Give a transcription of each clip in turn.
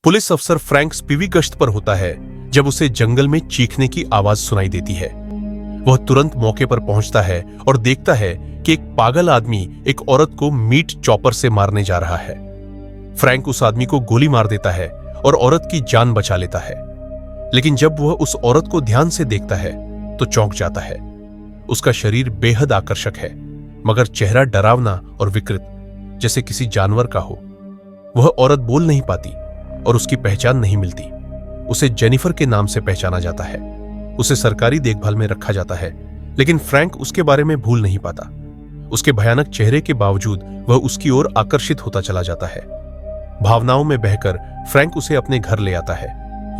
Police अफसर Frank स्पीवी गश्त पर होता है जब उसे जंगल में चीखने की आवाज सुनाई देती है। वह तुरंत मौके पर पहुंचता है और देखता है कि एक पागल आदमी एक औरत को मीट चॉपर से मारने जा रहा है। फ्रैंक उस आदमी को गोली मार देता है और औरत की जान बचा लेता है। लेकिन जब वह उस औरत को ध्यान से देखता है तो चौंक जाता है। उसका शरीर बेहद आकर्षक है, मगर चेहरा डरावना और विकृत, जैसे किसी जानवर का हो। वह औरत बोल नहीं पाती और उसकी पहचान नहीं मिलती। उसे जेनिफर के नाम से पहचाना जाता है। उसे सरकारी देखभाल में रखा जाता है, लेकिन फ्रैंक उसके बारे में भूल नहीं पाता। उसके भयानक चेहरे के बावजूद वह उसकी ओर आकर्षित होता चला जाता है। भावनाओं में बहकर फ्रैंक उसे अपने घर ले आता है,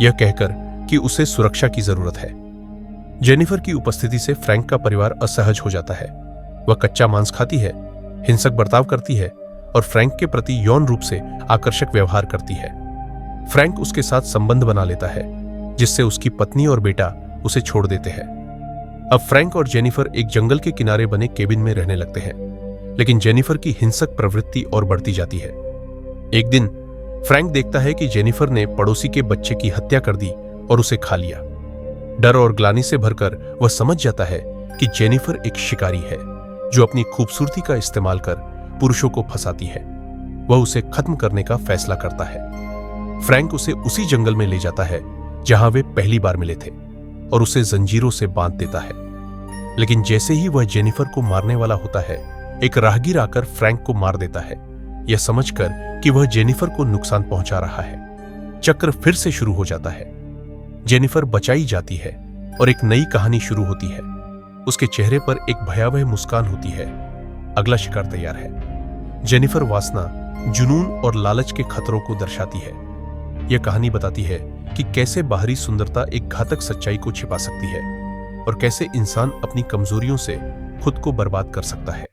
यह कहकर कि उसे सुरक्षा की जरूरत है। जेनिफर की उपस्थिति से फ्रैंक का परिवार असहज हो जाता है। वह कच्चा मांस खाती है, हिंसक बर्ताव करती है और फ्रैंक के प्रति यौन रूप से आकर्षक व्यवहार करती है। फ्रैंक उसके साथ संबंध बना लेता है, जिससे उसकी पत्नी और बेटा उसे छोड़ देते हैं। अब फ्रैंक और जेनिफर एक जंगल के किनारे बने केबिन में रहने लगते हैं, लेकिन जेनिफर की हिंसक प्रवृत्ति और बढ़ती जाती है। एक दिन फ्रैंक देखता है कि जेनिफर ने पड़ोसी के बच्चे की हत्या कर दी और उसे खा लिया। डर और ग्लानि से भरकर वह समझ जाता है कि जेनिफर एक शिकारी है जो अपनी खूबसूरती का इस्तेमाल कर पुरुषों को फंसाती है। वह उसे खत्म करने का फैसला करता है। फ्रैंक उसे उसी जंगल में ले जाता है जहां वे पहली बार मिले थे और उसे जंजीरों से बांध देता है। लेकिन जैसे ही वह जेनिफर को मारने वाला होता है, एक राहगीर आकर फ्रैंक को मार देता है, यह समझकर कि वह जेनिफर को नुकसान पहुंचा रहा है। चक्र फिर से शुरू हो जाता है। जेनिफर बचाई जाती है और एक नई कहानी शुरू होती है। उसके चेहरे पर एक भयावह मुस्कान होती है। अगला शिकार तैयार है। जेनिफर वासना, जुनून और लालच के खतरों को दर्शाती है। यह कहानी बताती है कि कैसे बाहरी सुंदरता एक घातक सच्चाई को छिपा सकती है और कैसे इंसान अपनी कमजोरियों से खुद को बर्बाद कर सकता है।